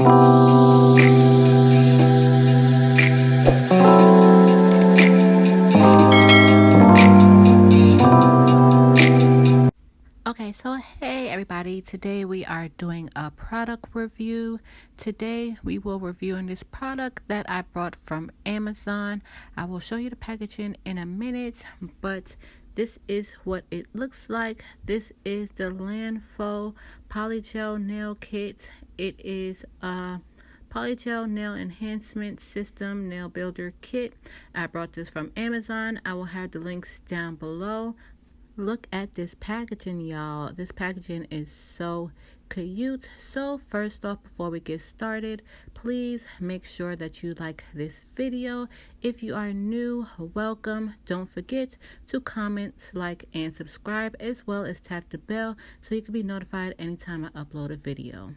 Okay, so hey everybody, today we are doing a product review. Today we will reviewing this product that I bought from Amazon. I will show you the packaging in a minute, but this is what it looks like. This is the Lanfo Polygel Nail Kit. It is a Polygel Nail Enhancement System Nail Builder Kit. I brought this from Amazon. I will have the links down below. Look at this packaging, y'all. This packaging is so cute. So first off, before we get started, please make sure that you like this video. If you are new, welcome. Don't forget to comment, like, and subscribe, as well as tap the bell so you can be notified anytime I upload a video.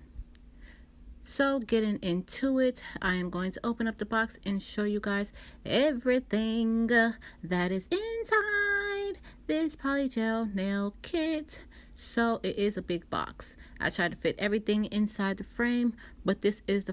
So getting into it, I am going to open up the box and show you guys everything that is inside this Polygel nail kit. So it is a big box. I tried to fit everything inside the frame, but this is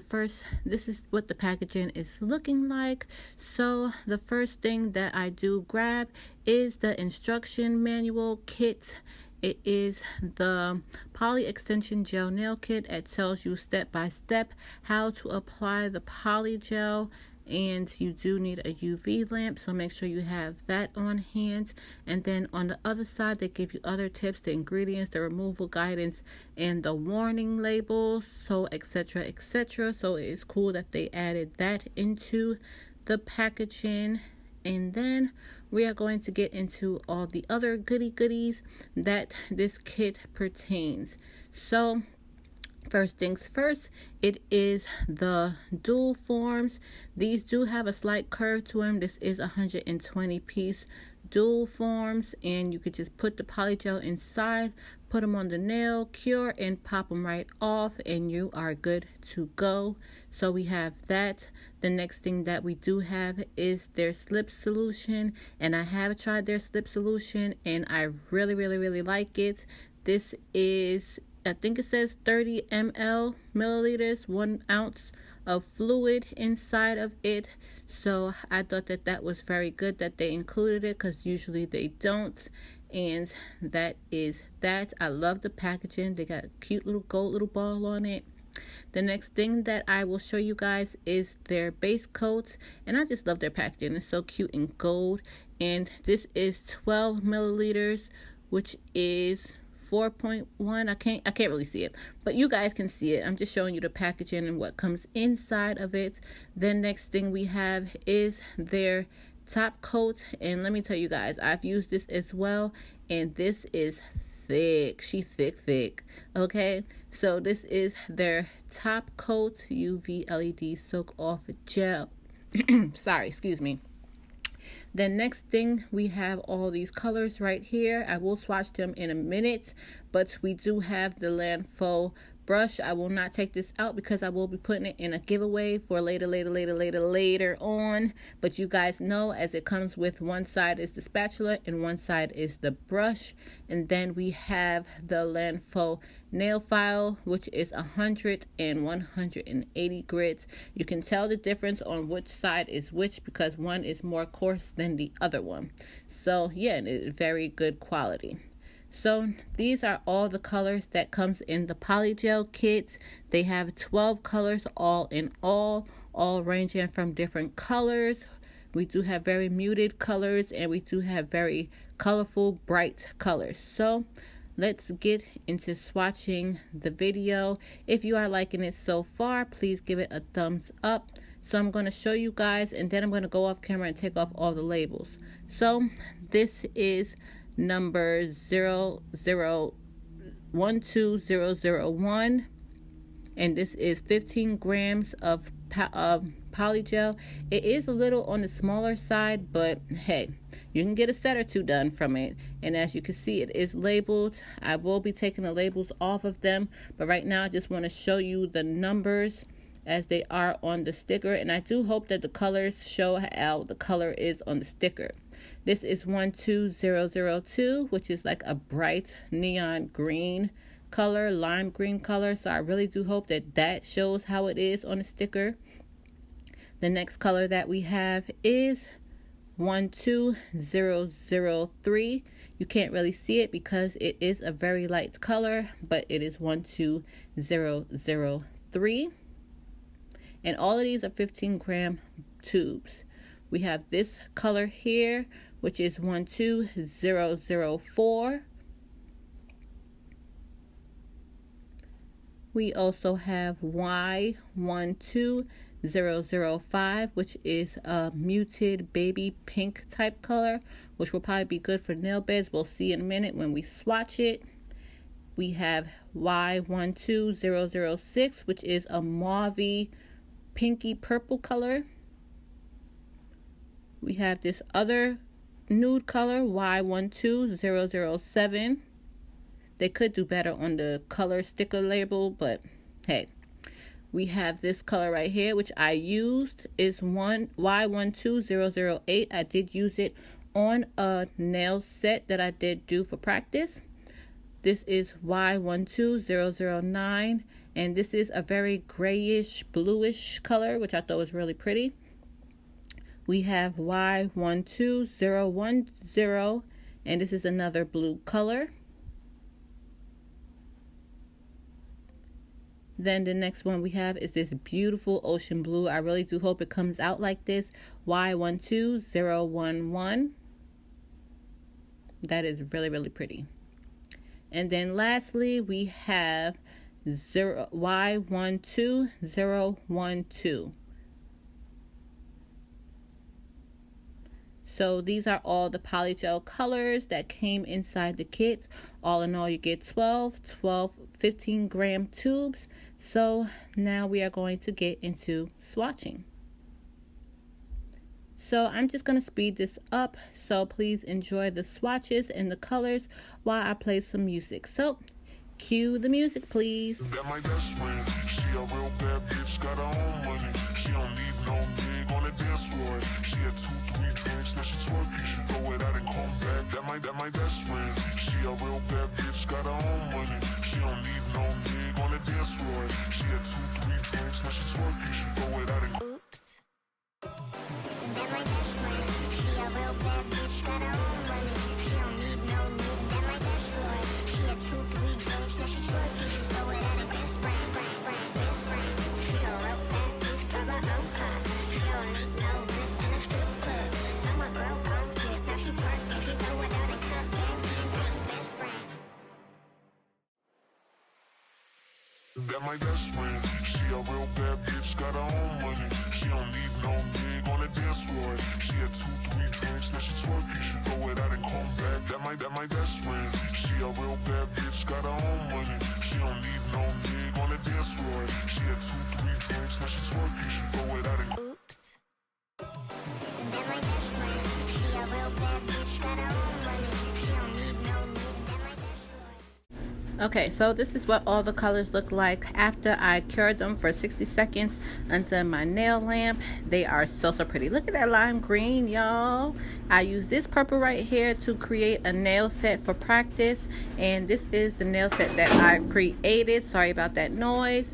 what the packaging is looking like. So the first thing that I do grab is the instruction manual kit. It is the Poly Extension Gel Nail Kit. It tells you step by step how to apply the polygel, and you do need a UV lamp, so make sure you have that on hand. And then on the other side, they give you other tips, the ingredients, the removal guidance, and the warning labels, so etc. etc. So it is cool that they added that into the packaging. And then we are going to get into all the other goodies that this kit pertains. So first things first, it is the dual forms. These do have a slight curve to them. This is 120 piece dual forms, and you could just put the polygel inside, put them on the nail, cure, and pop them right off, and you are good to go. So we have that. The next thing that we do have is their slip solution, and I have tried their slip solution and I really like it. This is, I think it says 30 milliliters, 1 ounce of fluid inside of it. So I thought that was very good that they included it, because usually they don't. And that is that. I love the packaging. They got a cute little gold little ball on it. The next thing that I will show you guys is their base coat, and I just love their packaging. It's so cute in gold. And this is 12 milliliters, which is 4.1. I can't really see it, but you guys can see it. I'm just showing you the packaging and what comes inside of it. The next thing we have is their top coat, and let me tell you guys, I've used this as well, and this is thick. She's thick. Okay, so this is their top coat UV LED soak off gel. Sorry, excuse me. The next thing, we have all these colors right here. I will swatch them in a minute, but we do have the Lanfo brush. I will not take this out because I will be putting it in a giveaway for later on. But you guys know, as it comes with one side is the spatula and one side is the brush. And then we have the Lanfo nail file, which is 100 and 180 grits. You can tell the difference on which side is which because one is more coarse than the other one. So yeah, it is very good quality. So these are all the colors that comes in the polygel kits. They have 12 colors all in all ranging from different colors. We do have very muted colors, and we do have very colorful, bright colors. So let's get into swatching the video. If you are liking it so far, please give it a thumbs up. So I'm going to show you guys, and then I'm going to go off camera and take off all the labels. So this is number 0012001, and this is 15 grams of polygel. It is a little on the smaller side, but hey, you can get a set or two done from it. And as you can see, it is labeled. I will be taking the labels off of them, but right now I just want to show you the numbers as they are on the sticker, and I do hope that the colors show how the color is on the sticker. This is 12002, which is like a bright neon green color, lime green color. So I really do hope that that shows how it is on the sticker. The next color that we have is 12003. You can't really see it because it is a very light color, but it is 12003. And all of these are 15-gram tubes. We have this color here, which is 12004. We also have Y12005, which is a muted baby pink type color, which will probably be good for nail beds. We'll see in a minute when we swatch it. We have Y12006, which is a mauve pinky purple color. We have this other nude color, Y12007. They could do better on the color sticker label, but hey. We have this color right here, which I used, is Y12008. I did use it on a nail set that I did do for practice. This is Y12009, and this is a very grayish, bluish color, which I thought was really pretty. We have Y12010, and this is another blue color. Then the next one we have is this beautiful ocean blue. I really do hope it comes out like this. Y12011. That is really, really pretty. And then lastly, we have Y12012. So these are all the polygel colors that came inside the kit. All in all, you get 12 15-gram tubes. So now we are going to get into swatching. So I'm just going to speed this up. So please enjoy the swatches and the colors while I play some music. So cue the music, please. That my best friend. She a real bad bitch, got her own money. She don't need no nigga on the dance floor. She had 2-3 drinks, now she twerking. She throw it out and come back. That my best friend. She a real bad bitch, got her own money. She don't need no nigga on the dance floor. She had 2-3 drinks, now she twerking. She throw it out and oops. That my best friend. She a real bad bitch, got her own money. She don't need no nigga. That my best friend. She had 2-3 drinks, now she twerking. She throw it out and best friend. Best friend. She a real bad bitch, got her own car. She don't need no nigga in a strip club. Now my girl comes here, now she twerking. She throw it out and come back. Best friend. That my best friend. She a real bad bitch, got her own money. She don't need no nigga on the dance floor. She had 2-3 drinks, now she twerking. She throw it out and come back. That my best friend. She a real bad bitch, got her own money. She don't need no nigga on the dance floor. She had 2-3 drinks, now she twerking. She throw it out and oops. That my best friend. She a real bad bitch, got her own money. She don't need no nigga. That my best friend. Okay, so this is what all the colors look like after I cured them for 60 seconds under my nail lamp. They are so pretty. Look at that lime green, y'all. I use this purple right here to create a nail set for practice, and this is the nail set that I created. Sorry about that noise,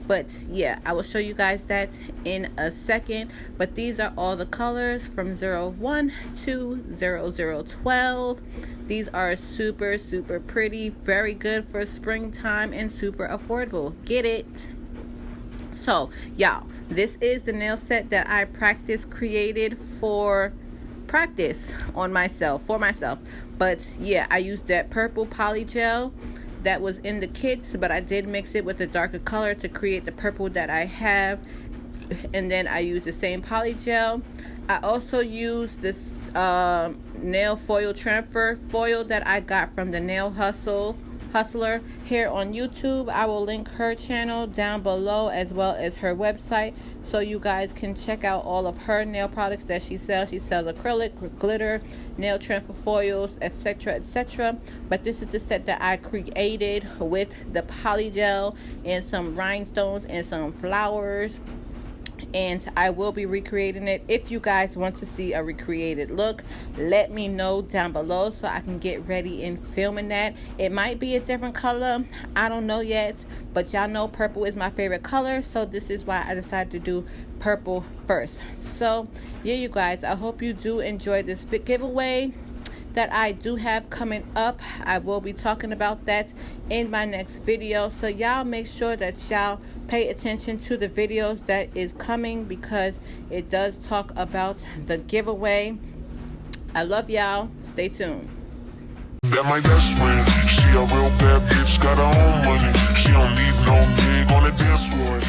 but yeah, I will show you guys that in a second. But these are all the colors from 01 to 0012. These are super pretty, very good for springtime, and super affordable. Get it? So y'all, this is the nail set that I created for practice on myself, for myself. But yeah, I used that purple polygel that was in the kits, but I did mix it with a darker color to create the purple that I have. And then I used the same polygel. I also used this nail foil transfer foil that I got from the Nail Hustler here on YouTube. I will link her channel down below, as well as her website, so you guys can check out all of her nail products that she sells. She sells acrylic, glitter, nail transfer foils, etc. But this is the set that I created with the polygel and some rhinestones and some flowers. and I will be recreating it. If you guys want to see a recreated look, let me know down below so I can get ready in filming that. It might be a different color, I don't know yet, but y'all know purple is my favorite color, so this is why I decided to do purple first. So yeah, you guys, I hope you do enjoy this giveaway that I do have coming up. I will be talking about that in my next video, so y'all make sure that y'all pay attention to the videos that is coming, because it does talk about the giveaway. I love y'all. Stay tuned. That my best friend, she a real bad bitch, got her own money. She don't need no nigga on the dance floor.